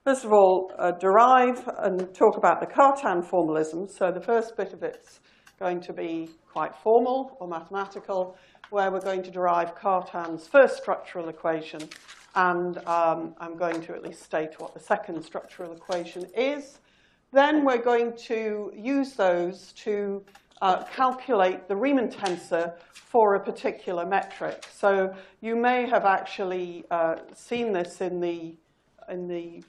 first of all, derive and talk about the Cartan formalism. So the first bit of it's going to be quite formal or mathematical, where we're going to derive Cartan's first structural equation. And I'm going to at least state what the second structural equation is. Then we're going to use those to calculate the Riemann tensor for a particular metric. So you may have actually seen this in the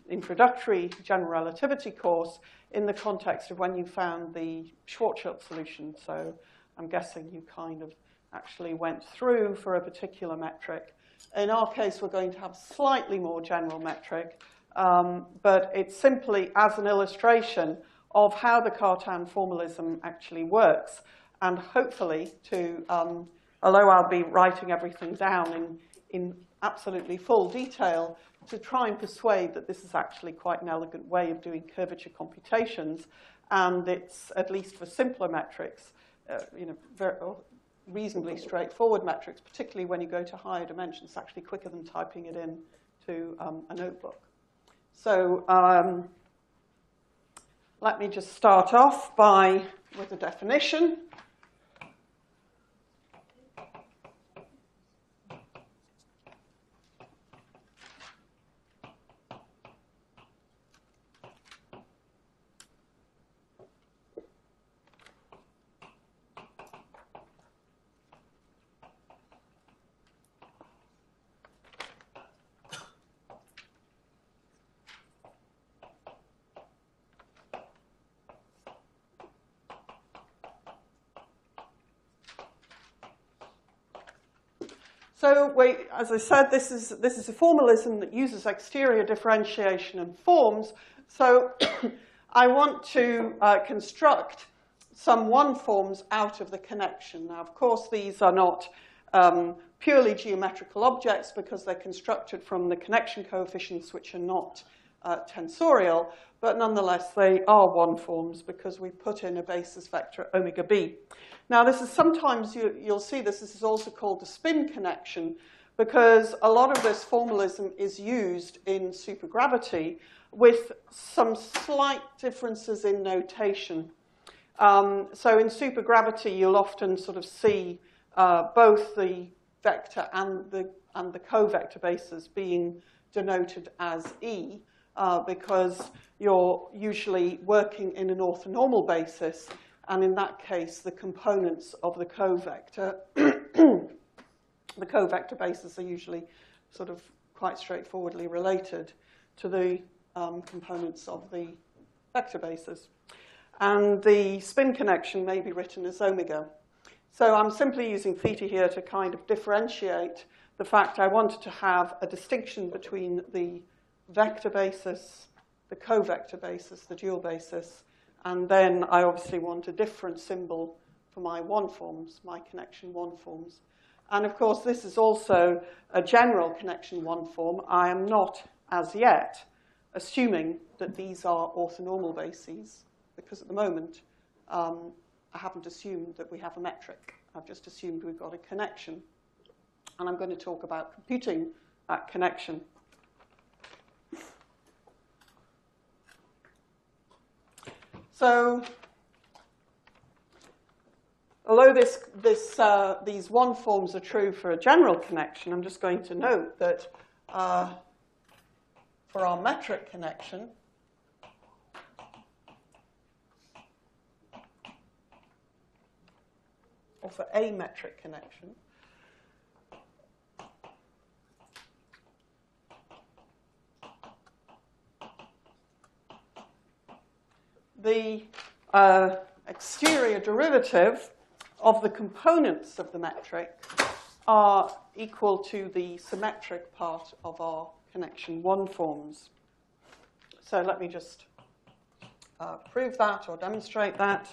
introductory general relativity course in the context of when you found the Schwarzschild solution. So I'm guessing you kind of actually went through for a particular metric. In our case, we're going to have slightly more general metric, but it's simply as an illustration of how the Cartan formalism actually works, and hopefully to, although I'll be writing everything down in absolutely full detail, to try and persuade that this is actually quite an elegant way of doing curvature computations, and it's, at least for simpler metrics, very reasonably straightforward metrics, particularly when you go to higher dimensions, actually quicker than typing it in to a notebook. So let me just start off with a definition. So as I said, this is a formalism that uses exterior differentiation and forms. So I want to construct some one forms out of the connection. Now, of course, these are not purely geometrical objects because they're constructed from the connection coefficients, which are not tensorial, but nonetheless, they are one forms because we put in a basis vector omega b. Now, this is sometimes, you'll see this is also called the spin connection because a lot of this formalism is used in supergravity with some slight differences in notation. So in supergravity, you'll often sort of see both the vector and the covector bases being denoted as E because you're usually working in an orthonormal basis. And in that case, the components of the covector, the covector bases are usually sort of quite straightforwardly related to the components of the vector bases. And the spin connection may be written as omega. So I'm simply using theta here to kind of differentiate the fact I wanted to have a distinction between the vector basis, the covector basis, the dual basis, and then I obviously want a different symbol for my one forms, my connection one forms. And of course, this is also a general connection one form. I am not, as yet, assuming that these are orthonormal bases, because at the moment, I haven't assumed that we have a metric. I've just assumed we've got a connection. And I'm going to talk about computing that connection. So, although these one forms are true for a general connection, I'm just going to note that for our metric connection, or for a metric connection, the exterior derivative of the components of the metric are equal to the symmetric part of our connection one forms. So let me just prove that or demonstrate that.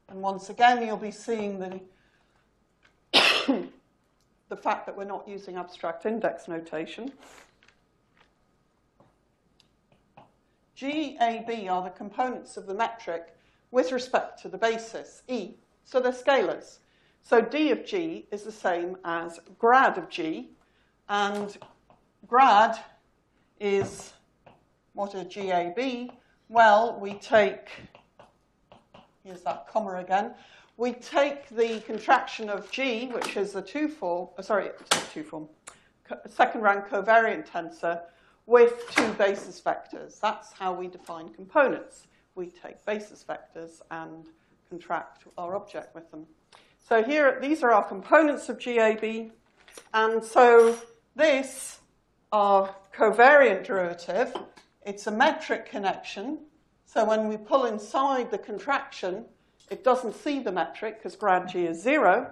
And once again, you'll be seeing the fact that we're not using abstract index notation. G, A, B are the components of the metric with respect to the basis, E. So they're scalars. So D of G is the same as grad of G, and grad is, what are GAB? Well, we take, here's that comma again, we take the contraction of G, which is a second rank covariant tensor, with two basis vectors. That's how we define components. We take basis vectors and contract our object with them. So here, these are our components of GAB. And so this, our covariant derivative, it's a metric connection. So when we pull inside the contraction, it doesn't see the metric because grad G is 0.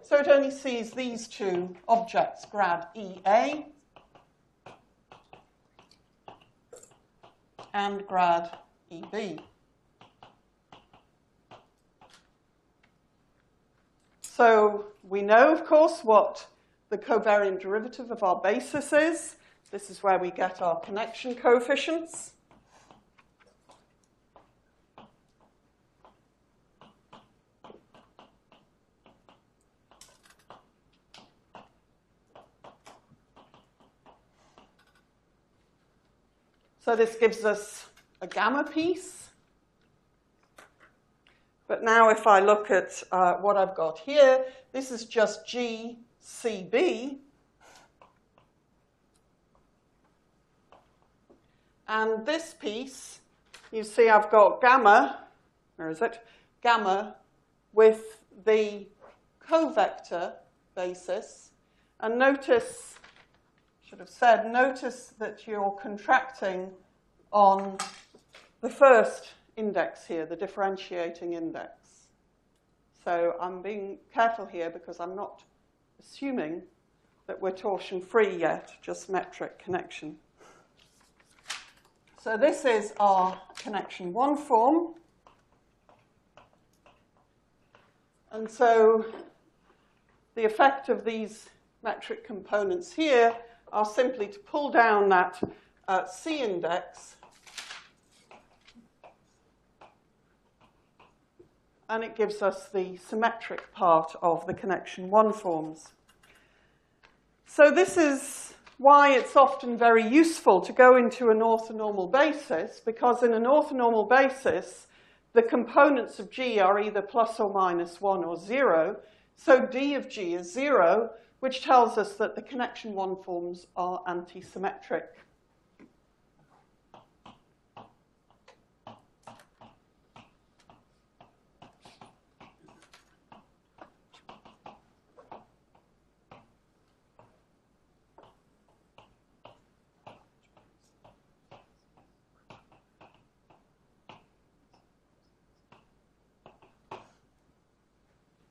So it only sees these two objects, grad EA and grad EB. So we know, of course, what the covariant derivative of our basis is. This is where we get our connection coefficients. So this gives us a gamma piece. But now if I look at what I've got here, this is just GCB. And this piece, you see I've got gamma, where is it? Gamma with the covector basis. And notice, notice that you're contracting on the first index here, the differentiating index. So I'm being careful here because I'm not assuming that we're torsion-free yet, just metric connection. So this is our connection 1 form. And so the effect of these metric components here are simply to pull down that C index, and it gives us the symmetric part of the connection 1 forms. So this is why it's often very useful to go into an orthonormal basis, because in an orthonormal basis, the components of G are either plus or minus 1 or 0. So D of G is 0, which tells us that the connection 1 forms are antisymmetric.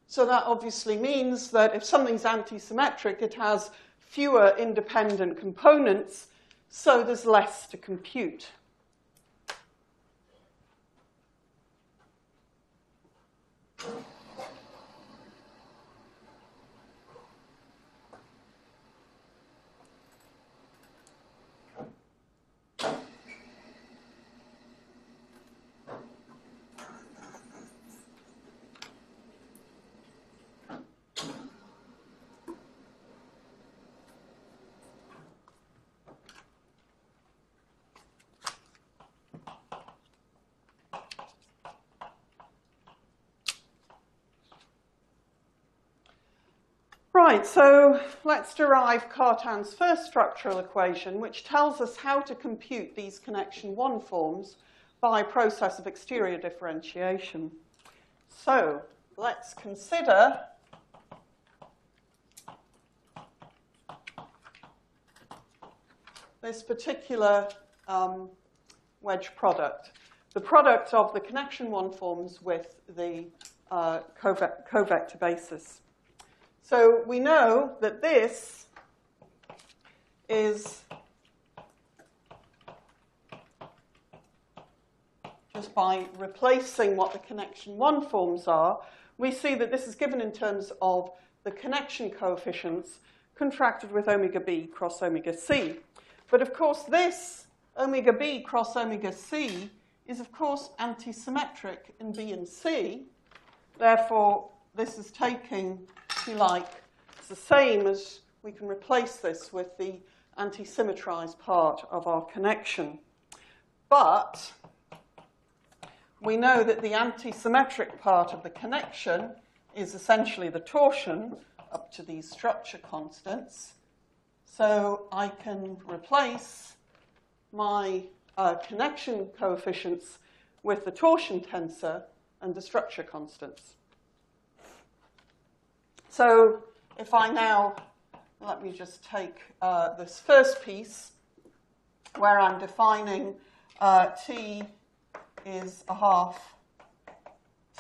So that obviously means that if something's antisymmetric, it has fewer independent components, so there's less to compute. Right, so let's derive Cartan's first structural equation, which tells us how to compute these connection 1 forms by a process of exterior differentiation. So let's consider this particular wedge product, the product of the connection 1 forms with the covector basis. So we know that this is, just by replacing what the connection 1 forms are, we see that this is given in terms of the connection coefficients contracted with omega b cross omega c. But of course, this omega b cross omega c is, of course, antisymmetric in B and C. Therefore, this is taking, if you like, it's the same as we can replace this with the anti-symmetrized part of our connection. But we know that the anti-symmetric part of the connection is essentially the torsion up to these structure constants. So I can replace my connection coefficients with the torsion tensor and the structure constants. So if I now, let me just take this first piece where I'm defining T is a half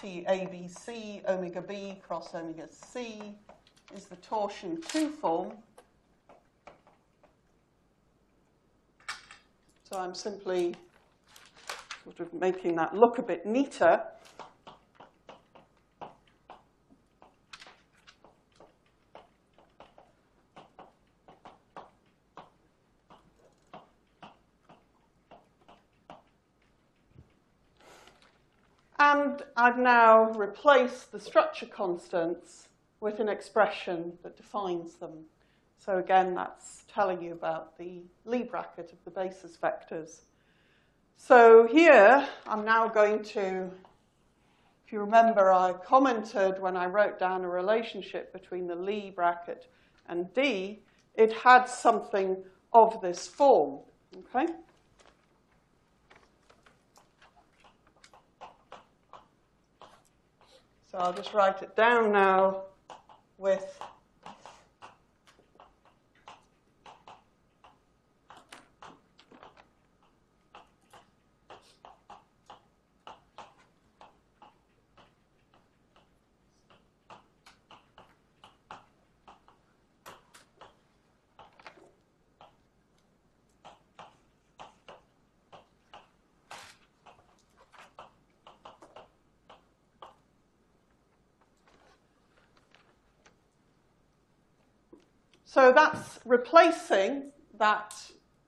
T ABC, omega B cross omega C is the torsion 2 form. So I'm simply sort of making that look a bit neater. And I've now replaced the structure constants with an expression that defines them. So again, that's telling you about the Lie bracket of the basis vectors. So here, I'm now going to, if you remember, I commented when I wrote down a relationship between the Lie bracket and D, it had something of this form, okay? So I'll just write it down now with so that's replacing that.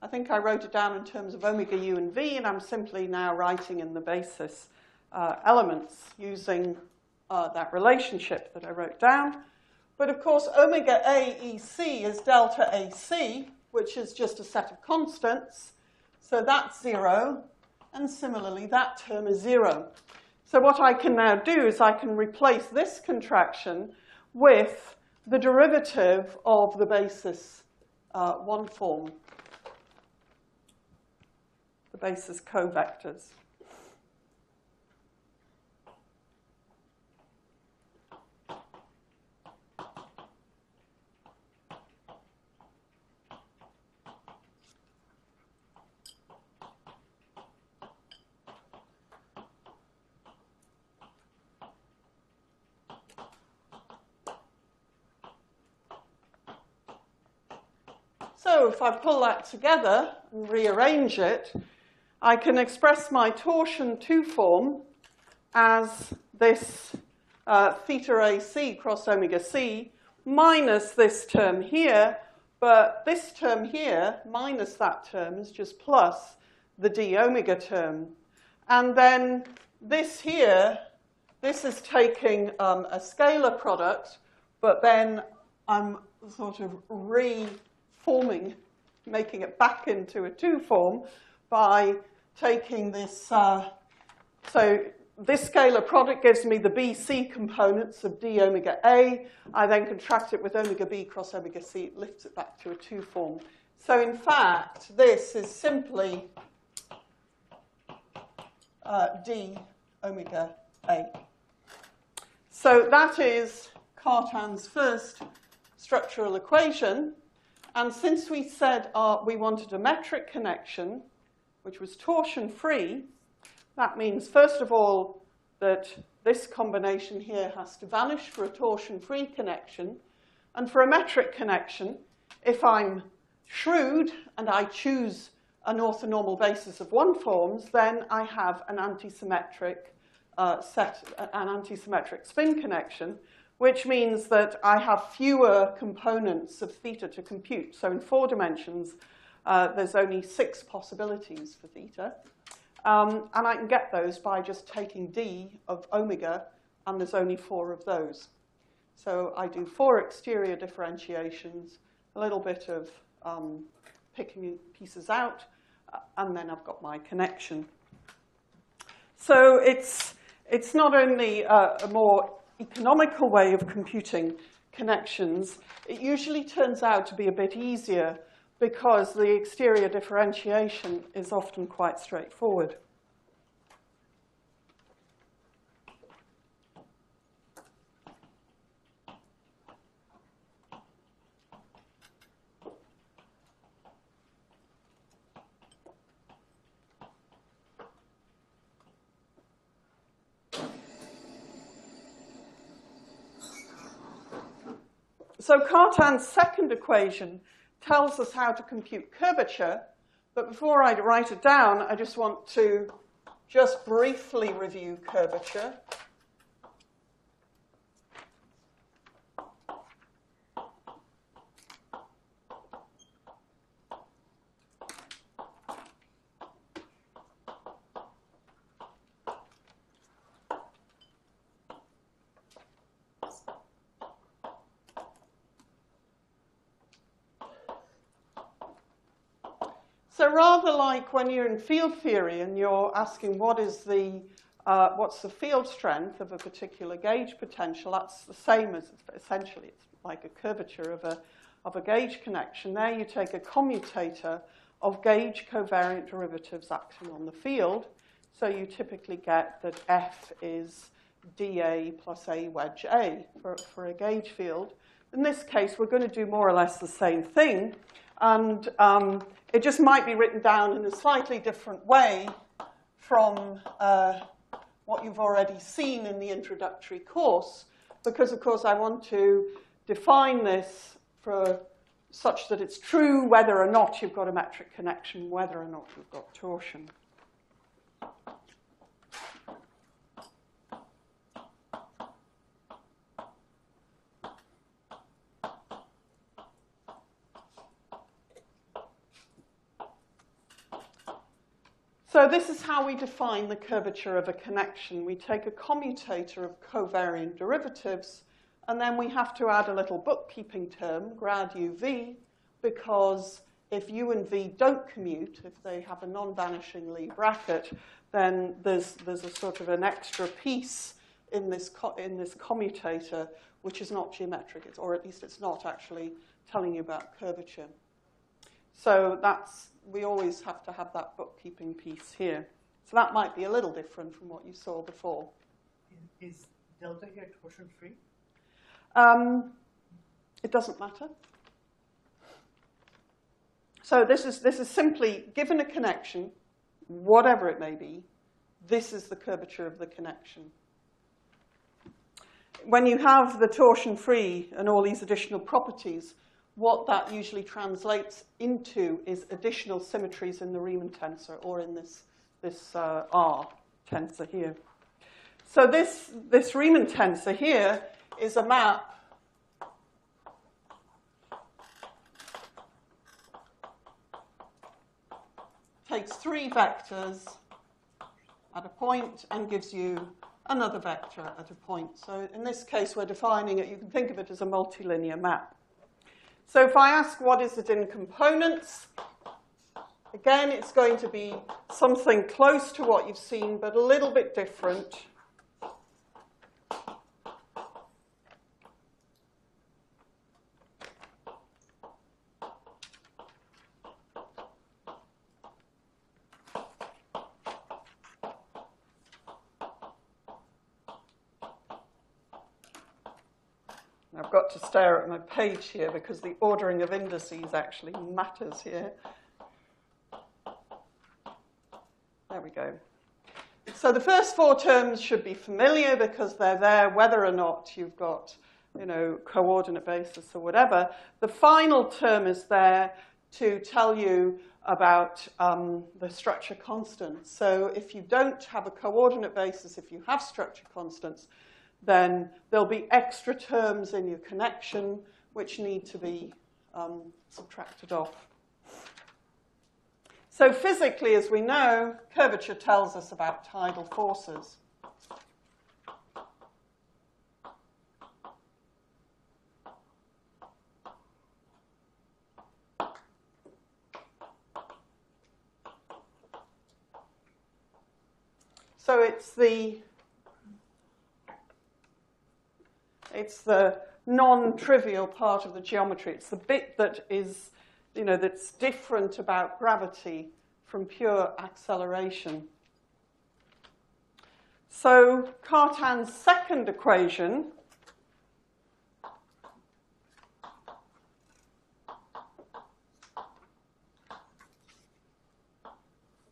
I think I wrote it down in terms of omega u and v, and I'm simply now writing in the basis elements using that relationship that I wrote down. But of course, omega A EC is delta AC, which is just a set of constants. So that's 0, and similarly, that term is 0. So what I can now do is I can replace this contraction with the derivative of the basis 1 form, the basis covectors. So if I pull that together and rearrange it, I can express my torsion 2 form as this theta AC cross omega C minus this term here, but this term here minus that term is just plus the d omega term. And then this here, this is taking a scalar product, but then I'm sort of reforming, making it back into a 2 form by taking this, so this scalar product gives me the BC components of d omega A. I then contract it with omega B cross omega C. It lifts it back to a 2 form. So in fact, this is simply d omega A. So that is Cartan's first structural equation. And since we said we wanted a metric connection, which was torsion-free, that means, first of all, that this combination here has to vanish for a torsion-free connection. And for a metric connection, if I'm shrewd and I choose an orthonormal basis of 1 forms, then I have an antisymmetric an antisymmetric spin connection, which means that I have fewer components of theta to compute. So in 4 dimensions, there's only 6 possibilities for theta. And I can get those by just taking d of omega, and there's only 4 of those. So I do 4 exterior differentiations, a little bit of picking pieces out, and then I've got my connection. So it's not only a more economical way of computing connections, it usually turns out to be a bit easier because the exterior differentiation is often quite straightforward. So Cartan's second equation tells us how to compute curvature, but before I write it down, I just want to just briefly review curvature. So rather like when you're in field theory and you're asking what's the field strength of a particular gauge potential, that's the same as essentially it's like a curvature of a gauge connection. There you take a commutator of gauge covariant derivatives acting on the field. So you typically get that F is dA plus A wedge A for a gauge field. In this case, we're going to do more or less the same thing. And it just might be written down in a slightly different way from what you've already seen in the introductory course, because, of course, I want to define this for such that it's true whether or not you've got a metric connection, whether or not you've got torsion. So this is how we define the curvature of a connection. We take a commutator of covariant derivatives, and then we have to add a little bookkeeping term, grad uv, because if u and v don't commute, if they have a non-vanishing Lie bracket, then there's a sort of an extra piece in this commutator which is not geometric, or at least it's not actually telling you about curvature. So we always have to have that bookkeeping piece here. So that might be a little different from what you saw before. Is delta here torsion free? It doesn't matter. So this is simply, given a connection, whatever it may be, this is the curvature of the connection. When you have the torsion free and all these additional properties, what that usually translates into is additional symmetries in the Riemann tensor, or in this R tensor here. So this Riemann tensor here is a map takes three vectors at a point and gives you another vector at a point. So in this case, we're defining it. You can think of it as a multilinear map. So if I ask what is it in components, again, it's going to be something close to what you've seen, but a little bit different. I've got to stare at my page here because the ordering of indices actually matters here. There we go. So the first four terms should be familiar because they're there whether or not you've got, coordinate basis or whatever. The final term is there to tell you about the structure constants. So if you don't have a coordinate basis, if you have structure constants, then there'll be extra terms in your connection which need to be subtracted off. So physically, as we know, curvature tells us about tidal forces. So it's the non-trivial part of the geometry. It's the bit that is, that's different about gravity from pure acceleration. So Cartan's second equation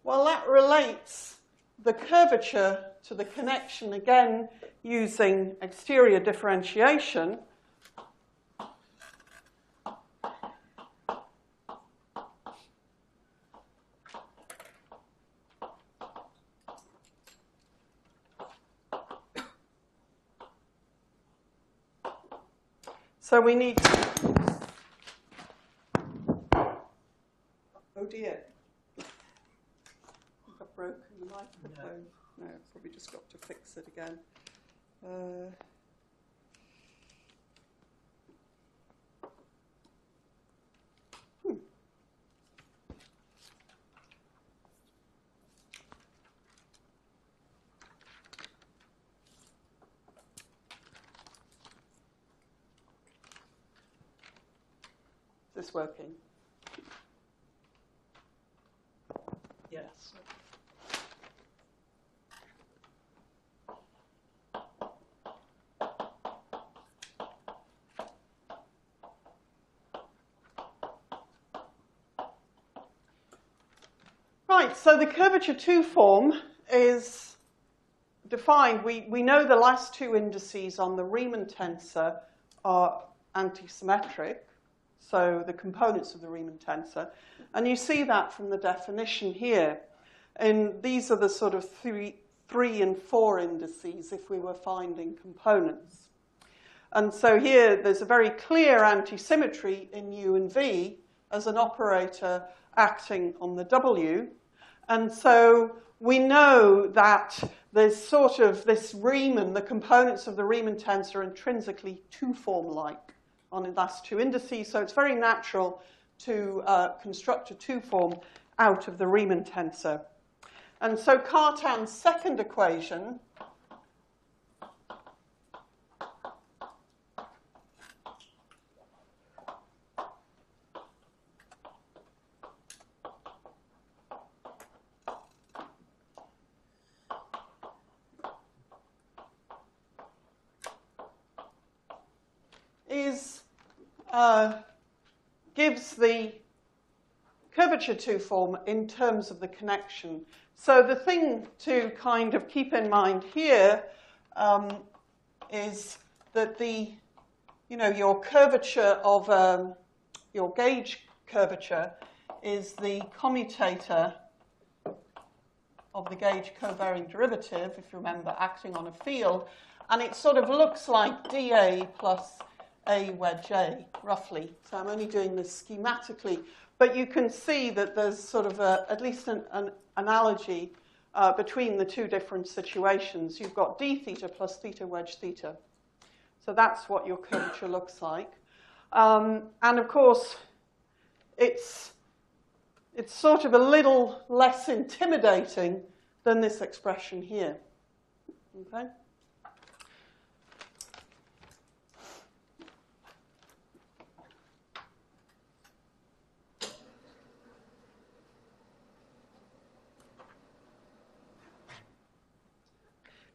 that relates the curvature to the connection, again, using exterior differentiation. So we need to... Oh dear. I've broken the microphone. No, I've probably just got to fix it again. Is this working? Yes. Right, so the curvature 2 form is defined. We know the last two indices on the Riemann tensor are antisymmetric, so the components of the Riemann tensor. And you see that from the definition here. And these are the sort of 3 and 4 indices if we were finding components. And so here there's a very clear antisymmetry in U and V as an operator acting on the W. And so we know that there's sort of this Riemann, the components of the Riemann tensor are intrinsically 2-form-like on the last two indices. So it's very natural to construct a 2-form out of the Riemann tensor. And so Cartan's second equation gives the curvature 2 form in terms of the connection. So the thing to kind of keep in mind here is that your curvature of your gauge curvature is the commutator of the gauge covariant derivative, if you remember, acting on a field, and it sort of looks like dA plus A wedge A, roughly. So I'm only doing this schematically. But you can see that there's sort of at least an analogy between the two different situations. You've got d theta plus theta wedge theta. So that's what your curvature looks like. And of course, it's sort of a little less intimidating than this expression here. Okay?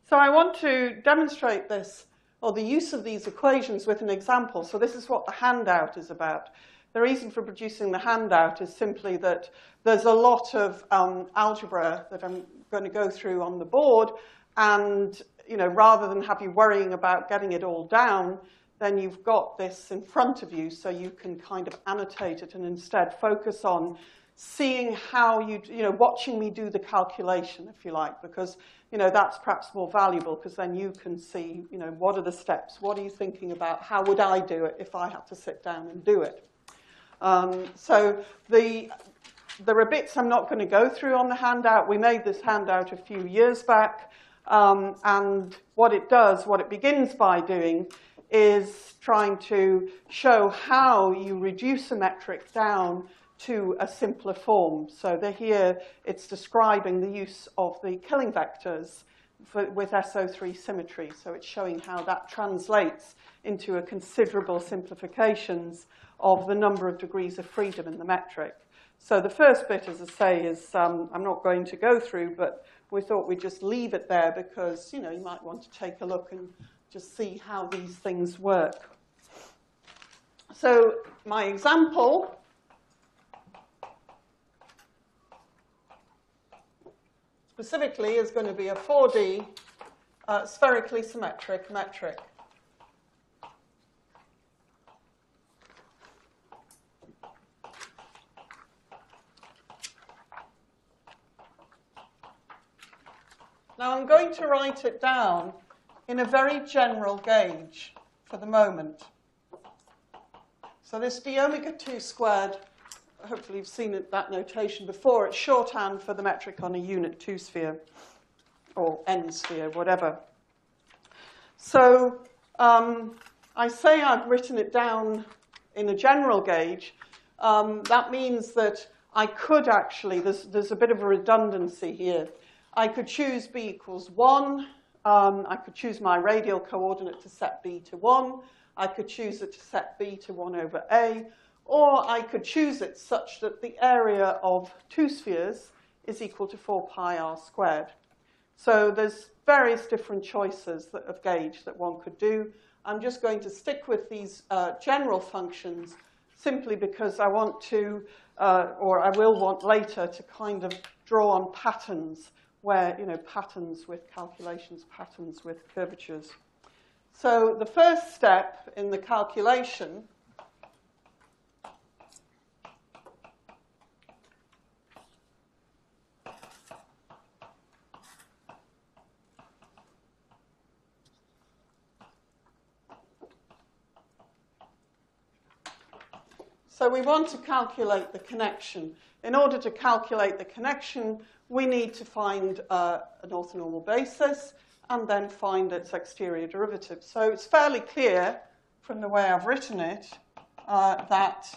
So I want to demonstrate this, or the use of these equations, with an example. So this is what the handout is about. The reason for producing the handout is simply that there's a lot of algebra that I'm going to go through on the board, and rather than have you worrying about getting it all down, then you've got this in front of you, so you can kind of annotate it and instead focus on seeing how watching me do the calculation, if you like, because that's perhaps more valuable, because then you can see, what are the steps? What are you thinking about? How would I do it if I had to sit down and do it? So there are bits I'm not going to go through on the handout. We made this handout a few years back. And what it begins by doing is trying to show how you reduce a metric down to a simpler form. So here it's describing the use of the killing vectors with SO3 symmetry. So it's showing how that translates into a considerable simplifications of the number of degrees of freedom in the metric. So the first bit, as I say, is I'm not going to go through, but we thought we'd just leave it there because, you know, you might want to take a look and just see how these things work. So my example specifically is going to be a 4D spherically symmetric metric. Now I'm going to write it down in a very general gauge for the moment. So this d omega 2 squared, hopefully you've seen that notation before, it's shorthand for the metric on a unit 2 sphere, or n sphere, whatever. So I say I've written it down in a general gauge. That means that I could actually, there's a bit of a redundancy here. I could choose b equals 1. I could choose my radial coordinate to set b to 1. I could choose it to set b to 1 over a. Or I could choose it such that the area of two spheres is equal to 4 pi r squared. So there's various different choices of gauge that one could do. I'm just going to stick with these general functions simply because I want to, or I will want later, to kind of draw on patterns where, you know, patterns with calculations, patterns with curvatures. So the first step in the calculation so we want to calculate the connection. In order to calculate the connection, we need to find an orthonormal basis and then find its exterior derivative. So it's fairly clear from the way I've written it that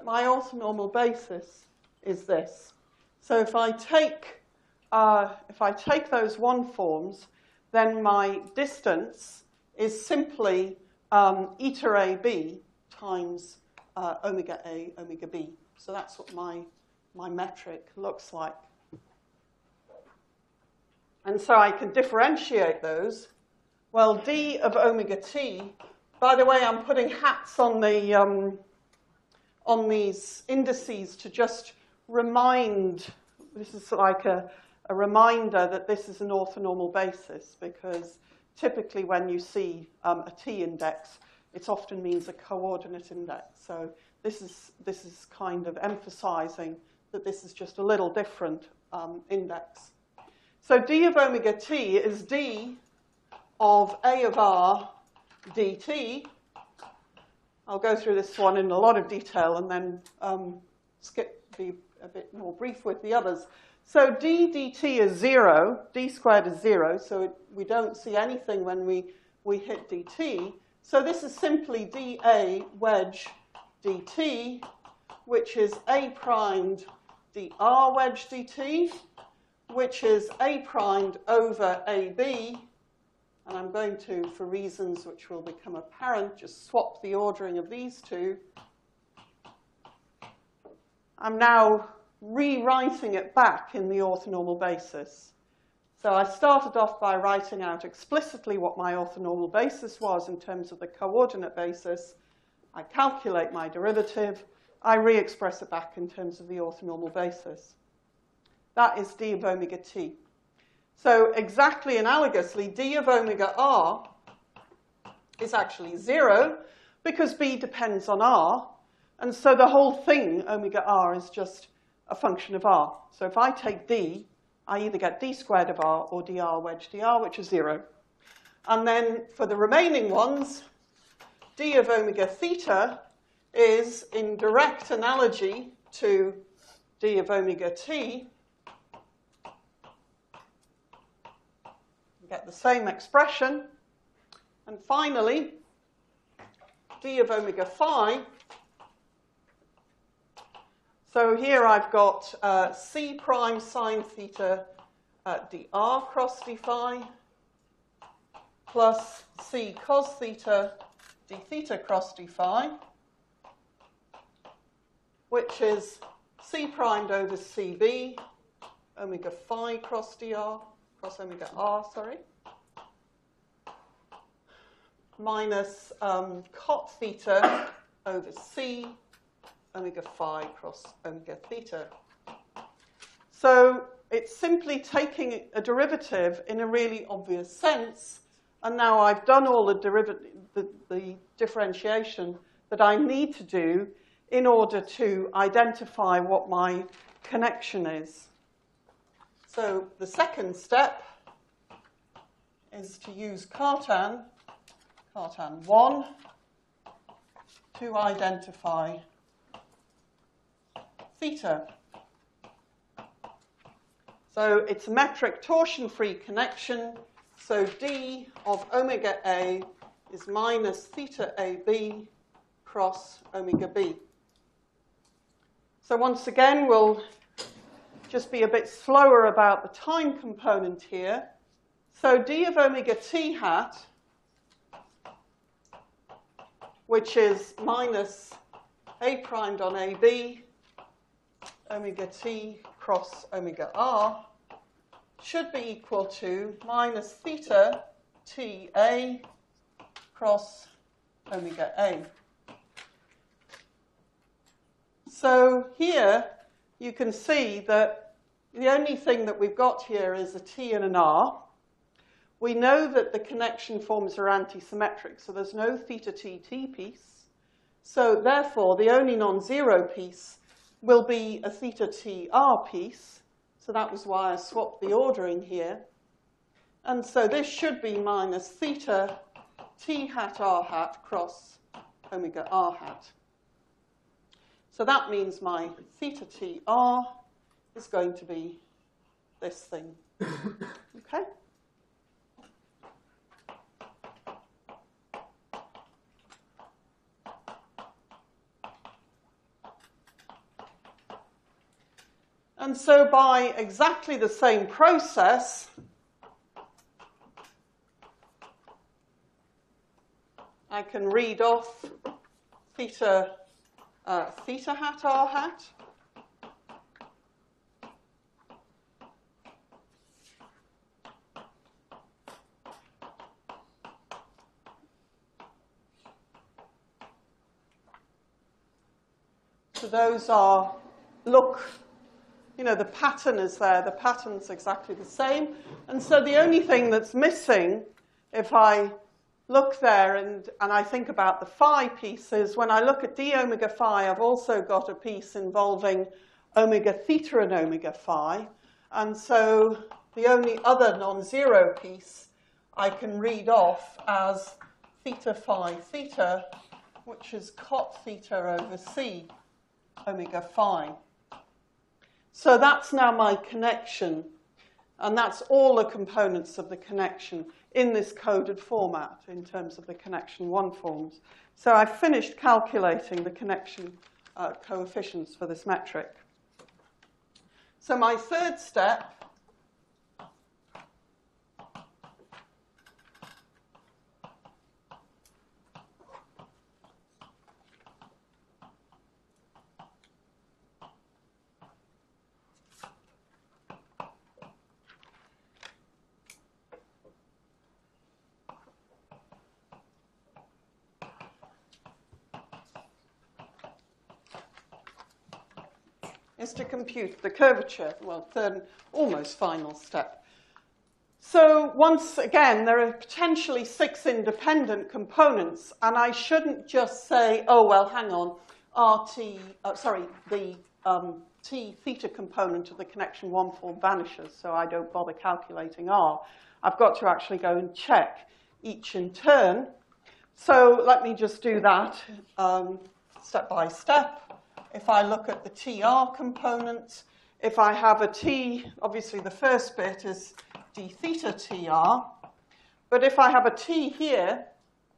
my orthonormal basis is this. So if I take those one forms, then my distance is simply eta AB times omega A, omega B. So that's what my metric looks like. And so I can differentiate those. Well, d of omega t, by the way, I'm putting hats on the on these indices to just remind, this is like a reminder that this is an orthonormal basis, because typically when you see a t-index, it often means a coordinate index. So this is kind of emphasizing that this is just a little different index. So d of omega t is d of a of r dt. I'll go through this one in a lot of detail and then be a bit more brief with the others. So d dt is 0, d squared is 0, so we don't see anything when we hit dt. So this is simply dA wedge dt, which is a primed dr wedge dt, which is a primed over ab. And I'm going to, for reasons which will become apparent, just swap the ordering of these two. I'm now rewriting it back in the orthonormal basis. So I started off by writing out explicitly what my orthonormal basis was in terms of the coordinate basis. I calculate my derivative. I re-express it back in terms of the orthonormal basis. That is d of omega t. So exactly analogously, d of omega r is actually 0 because b depends on r. And so the whole thing, omega r, is just a function of r. So if I take d, I either get d squared of r or dr wedge dr, which is 0. And then for the remaining ones, d of omega theta is, in direct analogy to d of omega t, you get the same expression. And finally, d of omega phi. So here I've got c prime sine theta dr cross d phi plus c cos theta d theta cross d phi, which is c primed over cb omega phi cross dr, cross omega r, sorry, minus cot theta over c omega phi cross omega theta. So it's simply taking a derivative in a really obvious sense, and now I've done all the differentiation that I need to do in order to identify what my connection is. So the second step is to use Cartan 1, to identify theta. So it's a metric torsion-free connection. So d of omega a is minus theta ab cross omega b. So once again, we'll just be a bit slower about the time component here. So d of omega t hat, which is minus a primed on ab, omega t cross omega r, should be equal to minus theta ta cross omega a. So here you can see that the only thing that we've got here is a t and an r. We know that the connection forms are anti-symmetric, so there's no theta t piece. So therefore, the only non-zero piece will be a theta t r piece. So that was why I swapped the ordering here. And so this should be minus theta t hat r hat cross omega r hat. So that means my theta t r is going to be this thing. Okay? And so by exactly the same process, I can read off theta hat r hat. So those are, look, you know, the pattern is there. The pattern's exactly the same. And so the only thing that's missing, if I look there and I think about the phi pieces, when I look at d omega phi, I've also got a piece involving omega theta and omega phi. And so the only other non-zero piece I can read off as theta phi theta, which is cot theta over c omega phi. So that's now my connection, and that's all the components of the connection in this coded format in terms of the connection 1 forms. So I've finished calculating the connection coefficients for this metric. So my third step is to compute the curvature, well, third, almost final step. So once again, there are potentially 6 independent components, and I shouldn't just say, oh, well, hang on, the t theta component of the connection 1 form vanishes, so I don't bother calculating r. I've got to actually go and check each in turn. So let me just do that. step by step. If I look at the TR component, if I have a T, obviously the first bit is d theta TR. But if I have a T here,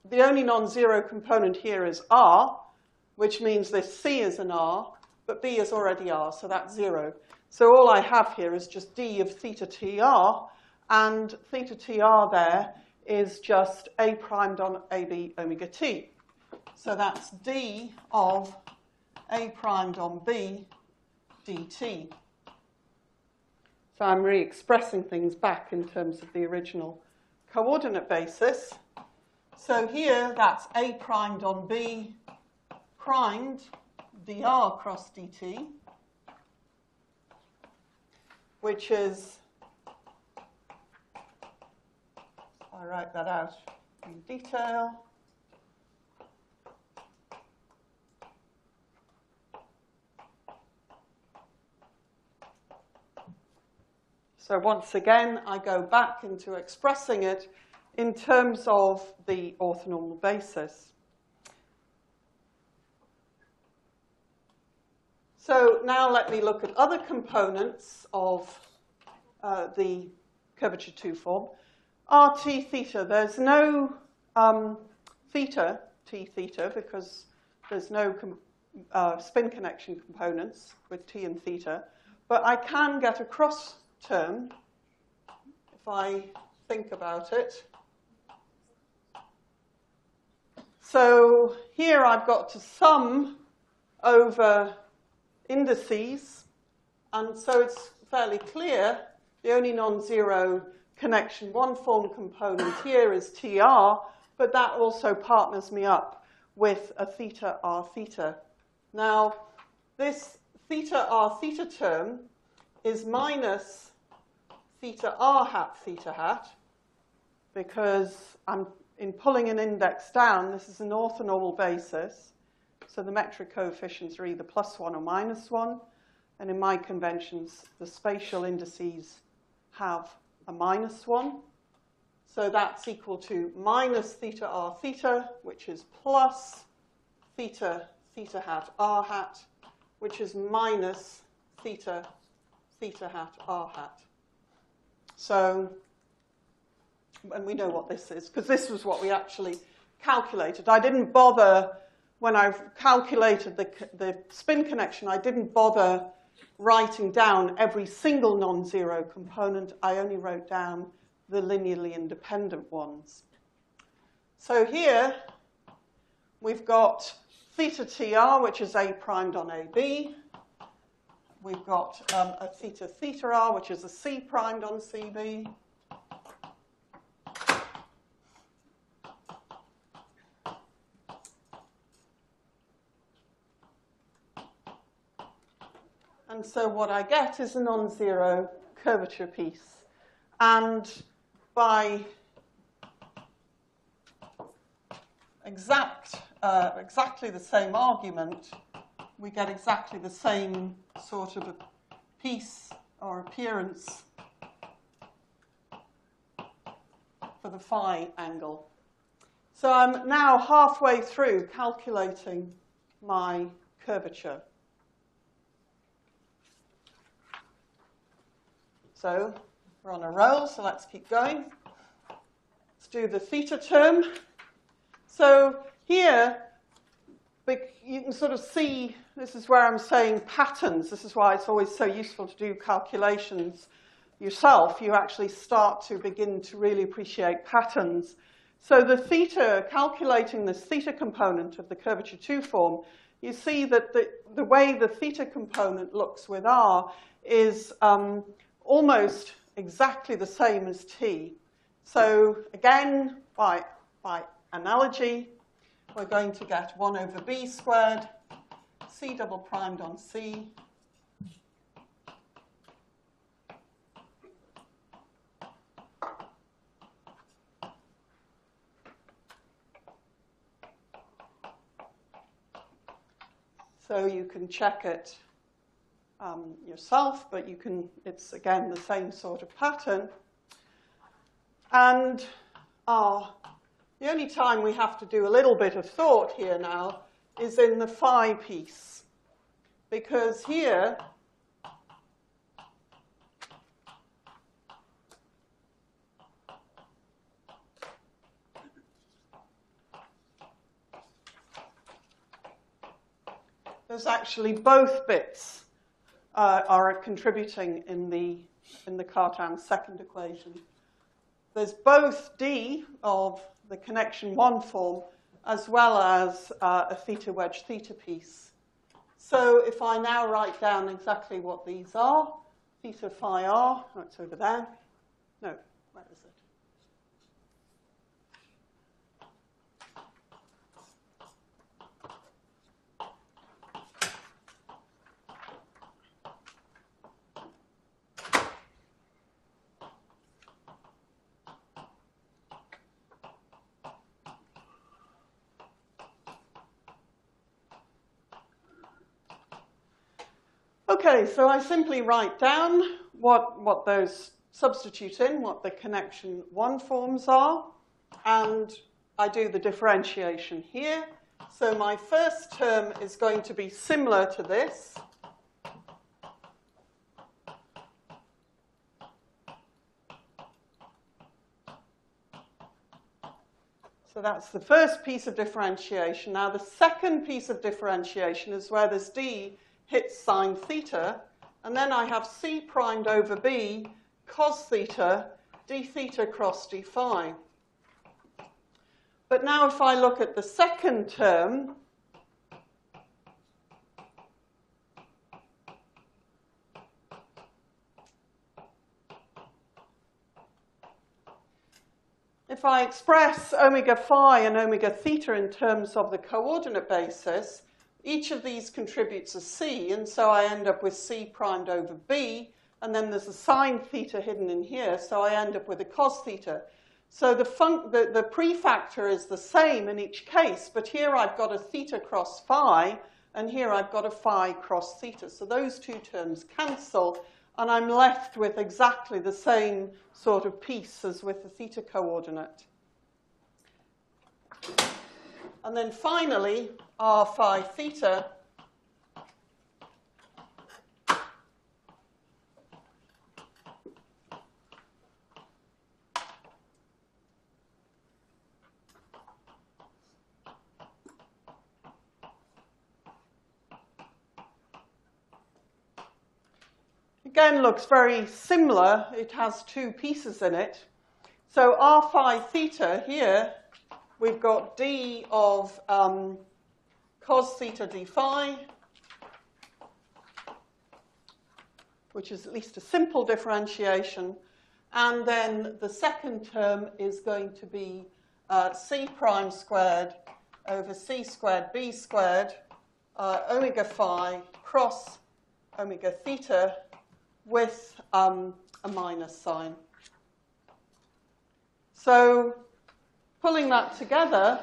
the only non-zero component here is R, which means this C is an R, but B is already R, so that's 0. So all I have here is just d of theta TR, and theta TR there is just A primed on AB omega T. So that's d of A primed on B dt. So I'm re-expressing things back in terms of the original coordinate basis. So here, that's A primed on B primed dr cross dt, which is, I write that out in detail. So once again, I go back into expressing it in terms of the orthonormal basis. So now let me look at other components of the curvature 2 form. RT theta, there's no theta, T theta, because there's no spin connection components with T and theta. But I can get a cross term if I think about it. So here I've got to sum over indices, and so it's fairly clear the only non-zero connection 1 form component here is TR, but that also partners me up with a theta R theta. Now, this theta R theta term is minus theta R hat theta hat, because in pulling an index down, this is an orthonormal basis. So the metric coefficients are either +1 or -1. And in my conventions, the spatial indices have a -1. So that's equal to minus theta R theta, which is plus theta theta hat R hat, which is minus theta theta hat R hat. So, and we know what this is, because this was what we actually calculated. I didn't bother, when I calculated the spin connection, I didn't bother writing down every single non-zero component. I only wrote down the linearly independent ones. So here we've got theta TR, which is A primed on AB. We've got a theta theta R, which is a C primed on CB. And so what I get is a non-zero curvature piece. And by exactly the same argument, we get exactly the same sort of a piece or appearance for the phi angle. So I'm now halfway through calculating my curvature. So we're on a roll, so let's keep going. Let's do the theta term. So here, you can sort of see, this is where I'm saying patterns. This is why it's always so useful to do calculations yourself. You actually start to begin to really appreciate patterns. So the theta, calculating this theta component of the curvature 2 form, you see that the way the theta component looks with R is almost exactly the same as T. So again, by analogy, we're going to get 1 over B squared, C double primed on C, so you can check it yourself, but you can, it's again the same sort of pattern. And the only time we have to do a little bit of thought here now is in the phi piece, because here there's actually both bits are contributing in the Cartan second equation. There's both d of the connection 1 form as well as a theta wedge theta piece. So if I now write down exactly what these are, theta phi r, oh, it's over there. No, where is it? Okay, so I simply write down what those substitute in, what the connection 1 forms are, and I do the differentiation here. So my first term is going to be similar to this. So that's the first piece of differentiation. Now the second piece of differentiation is where this d hits sine theta, and then I have c primed over b cos theta d theta cross d phi. But now if I look at the second term, if I express omega phi and omega theta in terms of the coordinate basis, each of these contributes a c, and so I end up with c primed over b, and then there's a sine theta hidden in here, so I end up with a cos theta. So the prefactor is the same in each case, but here I've got a theta cross phi, and here I've got a phi cross theta. So those two terms cancel, and I'm left with exactly the same sort of piece as with the theta coordinate. And then finally, r phi theta again looks very similar. It has two pieces in it. So r phi theta here, we've got d of cos theta d phi, which is at least a simple differentiation. And then the second term is going to be c prime squared over c squared b squared omega phi cross omega theta with a minus sign. So pulling that together,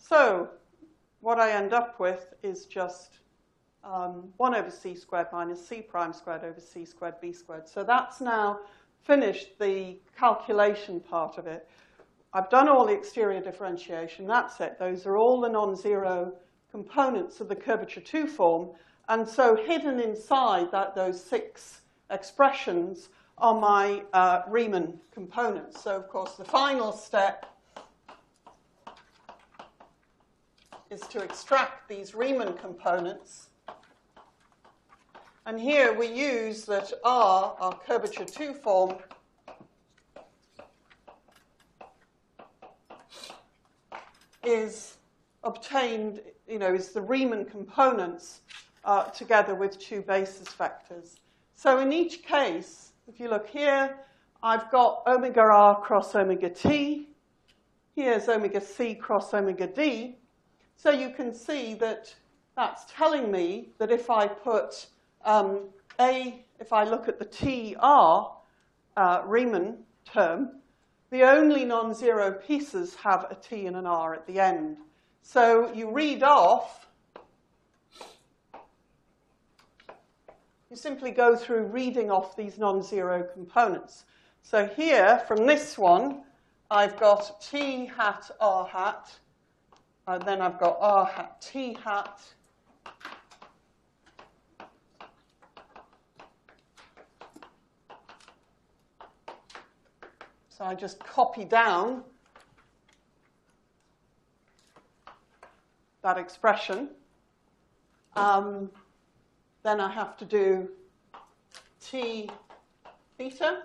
so what I end up with is just 1 over c squared minus c prime squared over c squared b squared. So that's now finished the calculation part of it. I've done all the exterior differentiation. That's it. Those are all the non-zero components of the curvature 2 form. And so hidden inside those 6 expressions are my Riemann components. So, of course, the final step is to extract these Riemann components. And here we use that R, our curvature 2 form, is obtained, is the Riemann components together with 2 basis vectors. So in each case, if you look here, I've got omega r cross omega t. Here's omega c cross omega d. So you can see that that's telling me that if I put if I look at the TR Riemann term, the only non-zero pieces have a T and an R at the end. So you read off, you simply go through reading off these non-zero components. So here, from this one, I've got T hat, R hat, and then I've got R hat, T hat. So I just copy down that expression. Then I have to do T theta.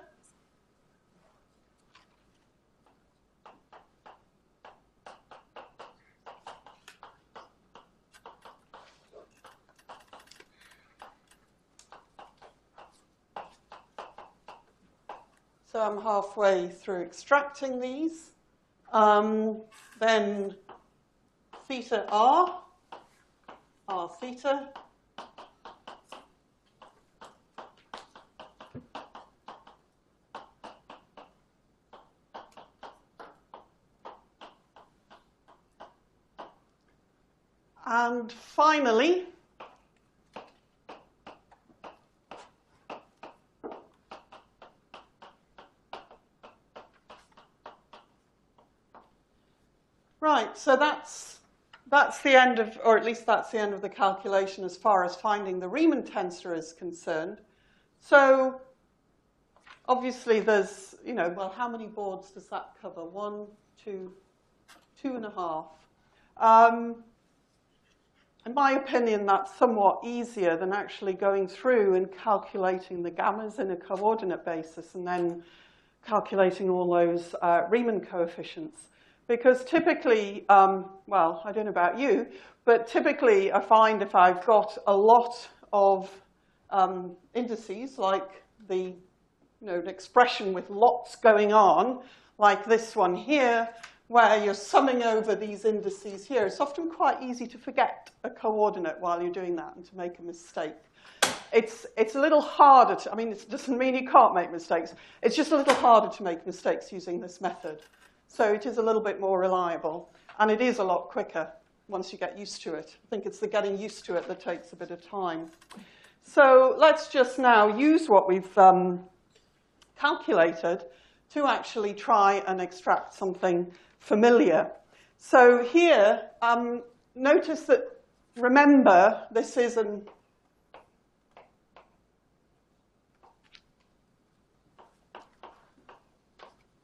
So I'm halfway through extracting these. Then theta r, r theta. And finally, right, so that's the end of, or at least that's the end of the calculation as far as finding the Riemann tensor is concerned. So obviously there's, well, how many boards does that cover? 1, 2, 2.5. In my opinion, that's somewhat easier than actually going through and calculating the gammas in a coordinate basis and then calculating all those Riemann coefficients. Because typically, well, I don't know about you, but typically I find if I've got a lot of indices, like the an expression with lots going on, like this one here, where you're summing over these indices here, it's often quite easy to forget a coordinate while you're doing that and to make a mistake. It's a little harder to, I mean, it doesn't mean you can't make mistakes. It's just a little harder to make mistakes using this method. So it is a little bit more reliable, and it is a lot quicker once you get used to it. I think it's the getting used to it that takes a bit of time. So let's just now use what we've calculated to actually try and extract something familiar. So here, notice that, remember, this is an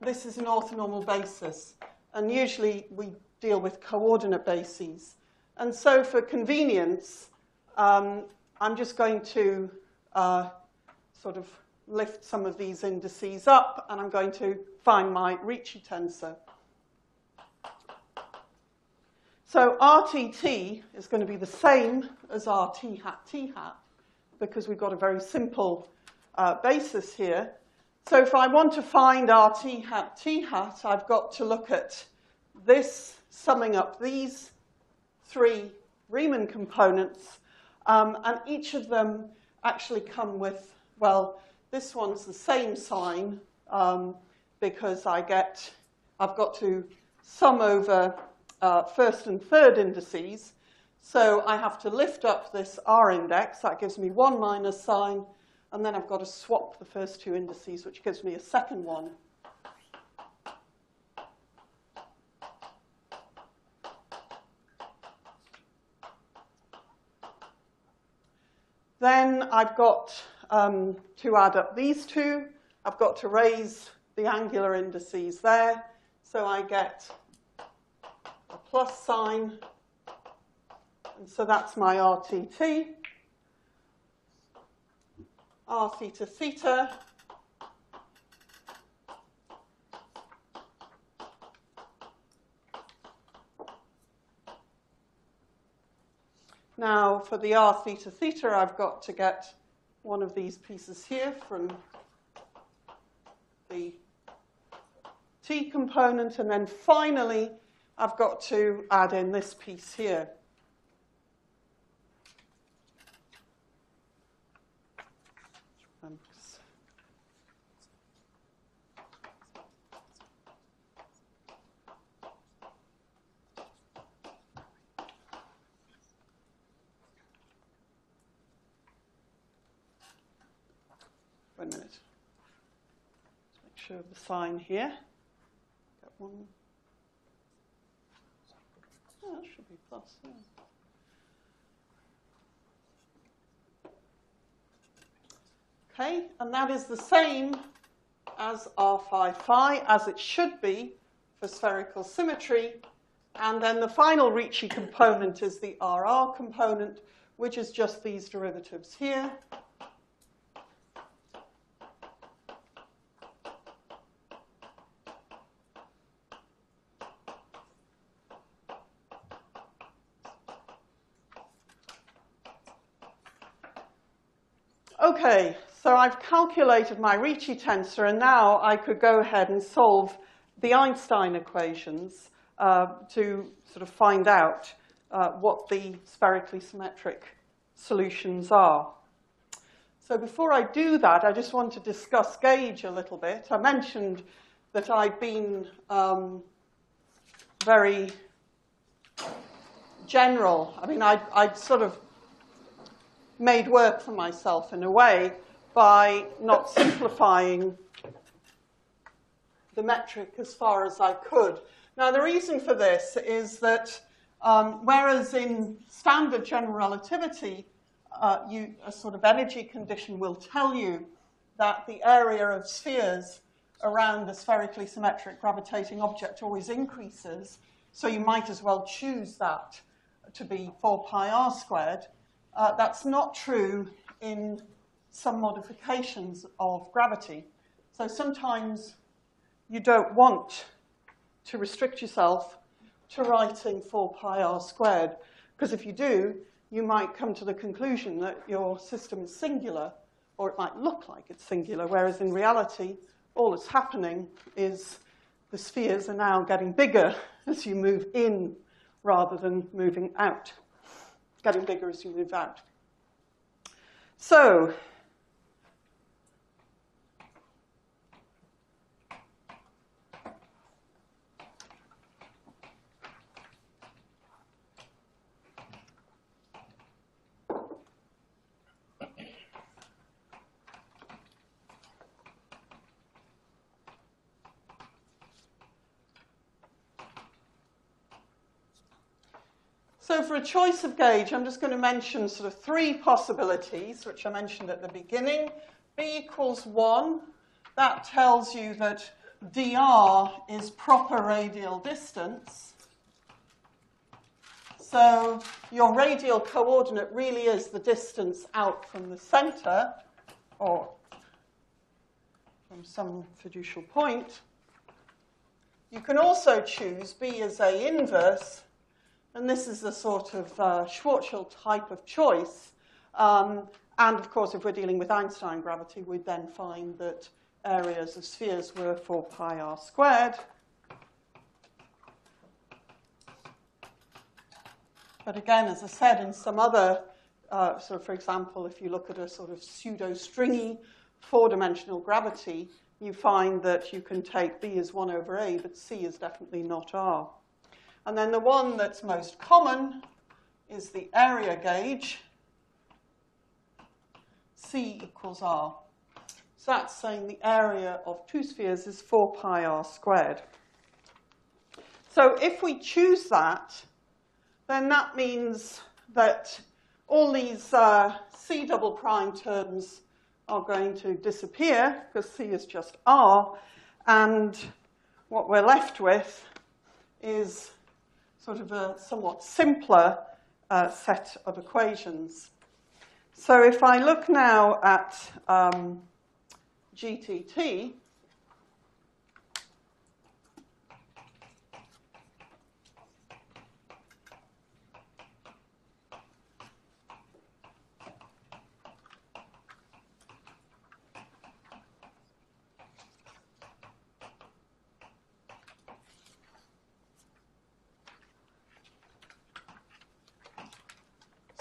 orthonormal basis, and usually we deal with coordinate bases. And so for convenience, I'm just going to sort of lift some of these indices up, and I'm going to find my Ricci tensor. So RTT is going to be the same as RT hat T hat, because we've got a very simple basis here. So if I want to find RT hat T hat, I've got to look at this, summing up these three Riemann components, and each of them actually come with, well, this one's the same sign because I've got to sum over first and third indices. So I have to lift up this R index. That gives me one minus sign. And then I've got to swap the first two indices, which gives me a second one. Then I've got to add up these two. I've got to raise the angular indices there. So I get a plus sign. And so that's my RTT. R theta theta. Now, for the R theta theta, I've got to get one of these pieces here from the t component, and then finally I've got to add in this piece here. Wait a minute. Let's make sure of the sign here. Got one. Oh, that should be plus. Yeah. Okay, and that is the same as R phi phi, as it should be for spherical symmetry. And then the final Ricci component is the RR component, which is just these derivatives here. Okay, so I've calculated my Ricci tensor, and now I could go ahead and solve the Einstein equations to sort of find out what the spherically symmetric solutions are. So before I do that, I just want to discuss gauge a little bit. I mentioned that I've been very general. I mean, I'd sort of made work for myself in a way by not simplifying the metric as far as I could. Now, the reason for this is that whereas in standard general relativity, a sort of energy condition will tell you that the area of spheres around a spherically symmetric gravitating object always increases, so you might as well choose that to be 4 pi r squared. That's not true in some modifications of gravity. So sometimes you don't want to restrict yourself to writing 4 pi r squared, because if you do, you might come to the conclusion that your system is singular, or it might look like it's singular, whereas in reality, all that's happening is the spheres are now getting bigger as you move in rather than moving out. Getting bigger as you move out. So, So for a choice of gauge, I'm just going to mention sort of 3 possibilities, which I mentioned at the beginning. B equals 1. That tells you that dr is proper radial distance. So your radial coordinate really is the distance out from the center, or from some fiducial point. You can also choose B as A inverse. And this is a sort of Schwarzschild type of choice. And of course, if we're dealing with Einstein gravity, we'd then find that areas of spheres were 4 pi r squared. But again, as I said, in some other, so for example, if you look at a sort of pseudo-stringy 4-dimensional gravity, you find that you can take B as 1 over A, but C is definitely not R. And then the one that's most common is the area gauge, C equals R. So that's saying the area of 2 spheres is 4 pi r squared. So if we choose that, then that means that all these C double prime terms are going to disappear, because C is just R, and what we're left with is sort of a somewhat simpler set of equations. So if I look now at GTT,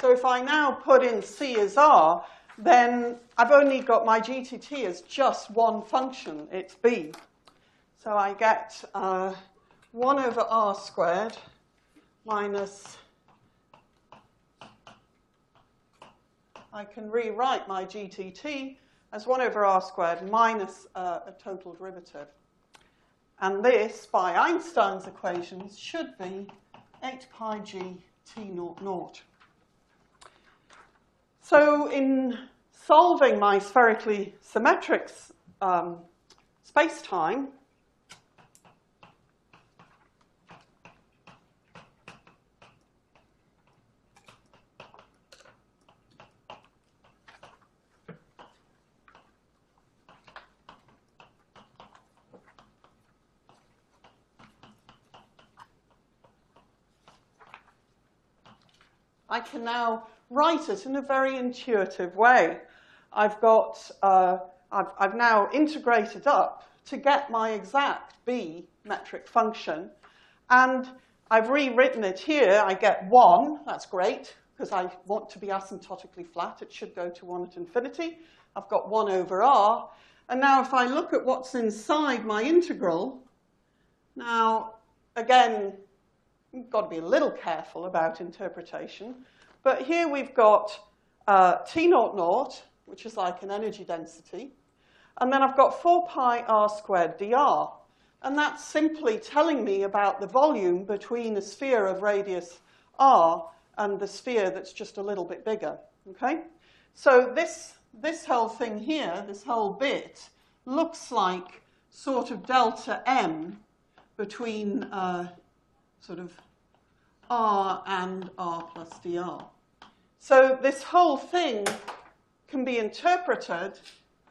So if I now put in C as R, then I've only got my GTT as just one function. It's B. So I get 1 over R squared minus, I can rewrite my GTT as 1 over R squared minus a total derivative. And this, by Einstein's equations, should be 8 pi g T naught naught. So in solving my spherically symmetric spacetime, I can now write it in a very intuitive way. I've now integrated up to get my exact B metric function, and I've rewritten it here. I get 1. That's great, because I want to be asymptotically flat. It should go to 1 at infinity. I've got 1 over R. And now if I look at what's inside my integral, now, again, you've got to be a little careful about interpretation. But here we've got T naught naught, which is like an energy density. And then I've got 4 pi R squared dr. And that's simply telling me about the volume between a sphere of radius R and the sphere that's just a little bit bigger. Okay? So this whole thing here, this whole bit, looks like sort of delta M between sort of R and R plus dr. So this whole thing can be interpreted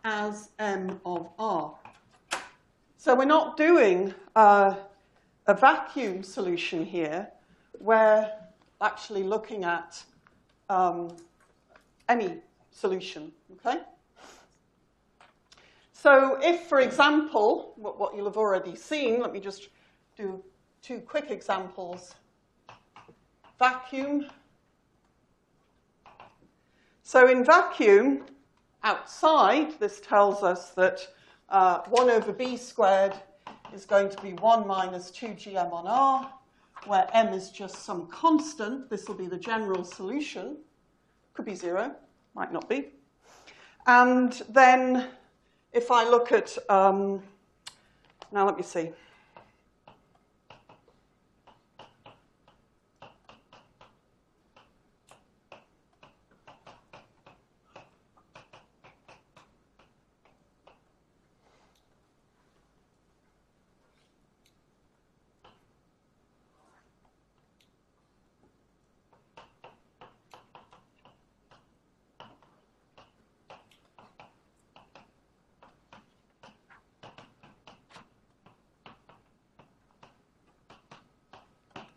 as M of R. So we're not doing a vacuum solution here. We're actually looking at any solution, okay? So if, for example, what you'll have already seen, let me just do 2 quick examples. Vacuum. So in vacuum, outside, this tells us that 1 over B squared is going to be 1 minus 2gm on R, where M is just some constant. This will be the general solution. Could be 0, might not be. And then if I look at, now let me see.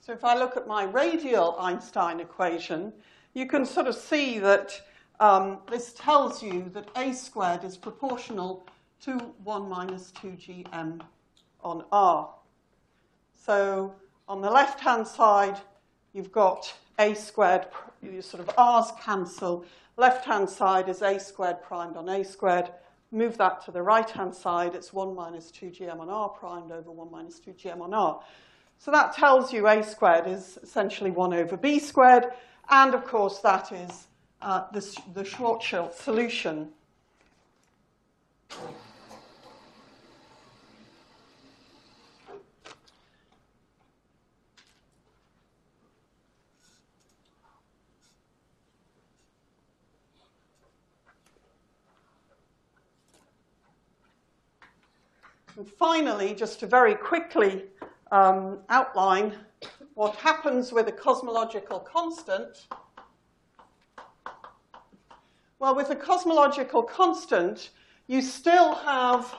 So if I look at my radial Einstein equation, you can sort of see that this tells you that A squared is proportional to 1 minus 2gm on R. So on the left-hand side, you've got A squared, you sort of R's cancel. Left-hand side is A squared primed on A squared. Move that to the right-hand side, it's 1 minus 2gm on R primed over 1 minus 2gm on R. So that tells you A squared is essentially 1 over B squared. And, of course, that is the Schwarzschild solution. And finally, just to very quickly outline what happens with a cosmological constant. Well, with a cosmological constant, you still have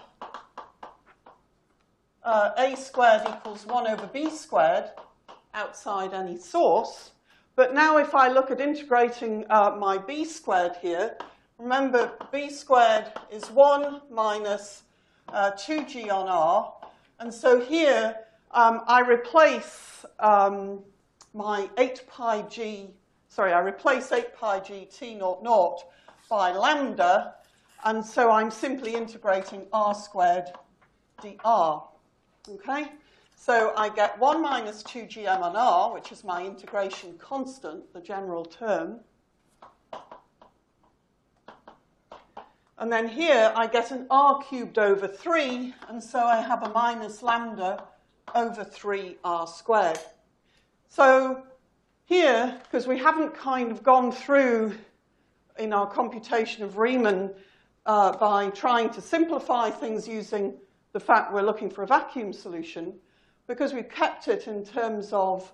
A squared equals 1 over B squared outside any source. But now if I look at integrating my B squared here, remember B squared is 1 minus 2g on R. And so here, I replace my 8 pi g sorry, I replace 8 pi g t naught naught by lambda, and so I'm simply integrating r squared dr. Okay? So I get 1 minus 2gm on r, which is my integration constant, the general term. And then here I get an r cubed over 3, and so I have a minus lambda over 3r squared. So here, because we haven't kind of gone through in our computation of Riemann by trying to simplify things using the fact we're looking for a vacuum solution, because we've kept it in terms of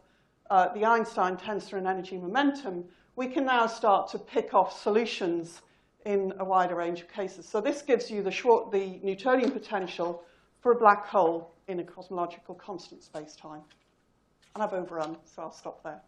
the Einstein tensor and energy momentum, we can now start to pick off solutions in a wider range of cases. So this gives you the Newtonian potential for a black hole in a cosmological constant space-time. And I've overrun, so I'll stop there.